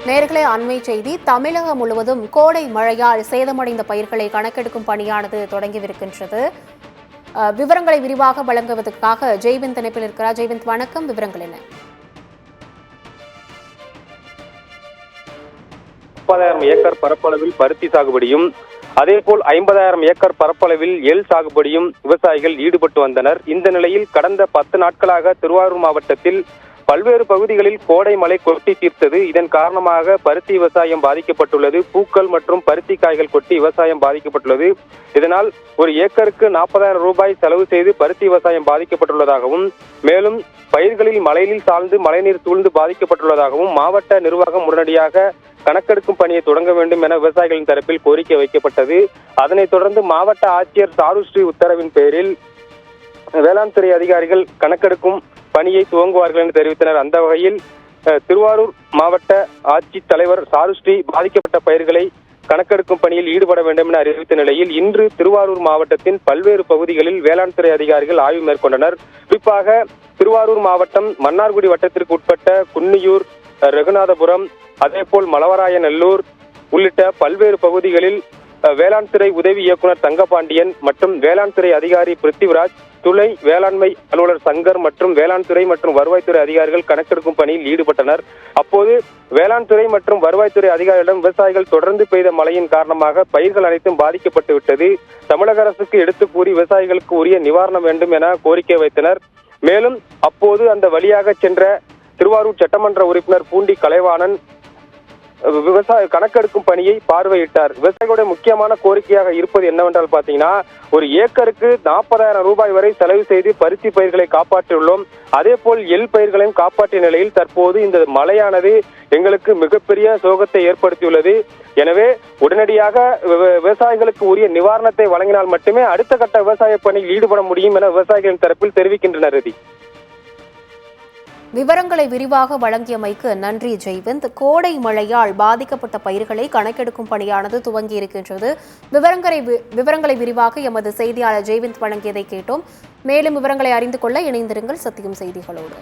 நேர்களே, அண்மை செய்தி. தமிழகம் முழுவதும் கோடை மழையால் சேதமடைந்த பயிர்களை கணக்கெடுக்கும் பணியானது தொடங்கியிருக்கின்றது. விவரங்களை விரிவாக வழங்குவதற்காக ஜெய்விந்த் இணைப்பில் இருக்கிறார். ஜெய்விந்த், வணக்கம். விவரங்கள் என்ன? 30,000 ஏக்கர் பரப்பளவில் பருத்தி சாகுபடியும் அதேபோல் 50,000 ஏக்கர் பரப்பளவில் எள் சாகுபடியும் விவசாயிகள் ஈடுபட்டு வந்தனர். இந்த நிலையில் கடந்த 10 நாட்களாக திருவாரூர் மாவட்டத்தில் பல்வேறு பகுதிகளில் கோடை மழை கொட்டி தீர்த்தது. இதன் காரணமாக பருத்தி விவசாயம் பாதிக்கப்பட்டுள்ளது. பூக்கள் மற்றும் பருத்தி காய்கள் கொட்டி விவசாயம் பாதிக்கப்பட்டுள்ளது. இதனால் ஒரு ஏக்கருக்கு 40,000 ரூபாய் செலவு செய்து பருத்தி விவசாயம் பாதிக்கப்பட்டுள்ளதாகவும், மேலும் பயிர்களில் மழையில் சார்ந்து மழைநீர் சூழ்ந்து பாதிக்கப்பட்டுள்ளதாகவும் மாவட்ட நிர்வாகம் உடனடியாக கணக்கெடுக்கும் பணியை தொடங்க வேண்டும் என விவசாயிகளின் தரப்பில் கோரிக்கை வைக்கப்பட்டது. அதனைத் தொடர்ந்து மாவட்ட ஆட்சியர் சாருஸ்ரீ உத்தரவின் பேரில் வேளாண் துறை அதிகாரிகள் கணக்கெடுக்கும் பணியை துவங்குவார்கள் என்று தெரிவித்தனர். அந்த வகையில் திருவாரூர் மாவட்ட ஆட்சித் தலைவர் சாருஸ்ரீ பாதிக்கப்பட்ட பயிர்களை கணக்கெடுக்கும் பணியில் ஈடுபட வேண்டும் என அறிவித்த நிலையில் இன்று திருவாரூர் மாவட்டத்தின் பல்வேறு பகுதிகளில் வேளாண் துறை அதிகாரிகள் ஆய்வு மேற்கொண்டனர். குறிப்பாக திருவாரூர் மாவட்டம் மன்னார்குடி வட்டத்திற்கு உட்பட்ட குன்னியூர், ரகுநாதபுரம், அதேபோல் மலவராயநல்லூர் உள்ளிட்ட பல்வேறு பகுதிகளில் வேளாண் துறை உதவி இயக்குநர் தங்கபாண்டியன் மற்றும் வேளாண் துறை அதிகாரி பிருத்திவிராஜ், துணை வேளாண்மை அலுவலர் சங்கர் மற்றும் வேளாண் துறை மற்றும் வருவாய்த்துறை அதிகாரிகள் கணக்கெடுக்கும் பணியில் ஈடுபட்டனர். அப்போது வேளாண் துறை மற்றும் வருவாய்த்துறை அதிகாரிகளிடம் விவசாயிகள் தொடர்ந்து பெய்த மழையின் காரணமாக பயிர்கள் அனைத்தும் பாதிக்கப்பட்டு விட்டது, தமிழக அரசுக்கு எடுத்து கூறி விவசாயிகளுக்கு உரிய நிவாரணம் வேண்டும் என கோரிக்கை வைத்தனர். மேலும் அப்போது அந்த வழியாக சென்ற திருவாரூர் சட்டமன்ற உறுப்பினர் பூண்டி கலைவாணன் விவசாய கணக்கெடுக்கும் பணியை பார்வையிட்டார். விவசாயிகளுடைய முக்கியமான கோரிக்கையாக இருப்பது என்னவென்றால் பாத்தீங்கன்னா, ஒரு ஏக்கருக்கு 40,000 ரூபாய் வரை செலவு செய்து பருத்தி பயிர்களை காப்பாற்றியுள்ளோம். அதே போல் எள் பயிர்களையும் காப்பாற்றிய நிலையில் தற்போது இந்த மழையானது எங்களுக்கு மிகப்பெரிய சோகத்தை ஏற்படுத்தியுள்ளது. எனவே உடனடியாக விவசாயிகளுக்கு உரிய நிவாரணத்தை வழங்கினால் மட்டுமே அடுத்த கட்ட விவசாய பணியில் ஈடுபட முடியும் என விவசாயிகளின் தரப்பில் தெரிவிக்கின்றனர். விவரங்களை விரிவாக வழங்கியமைக்கு நன்றி ஜெய்விந்த். கோடை மழையால் பாதிக்கப்பட்ட பயிர்களை கணக்கெடுக்கும் பணியானது துவங்கியிருக்கின்றது. விவரங்களை விரிவாக எமது செய்தியாளர் ஜெய்விந்த் வழங்கியதை கேட்டோம். மேலும் விவரங்களை அறிந்து கொள்ள இணைந்திருங்கள் சத்தியம் செய்திகளோடு.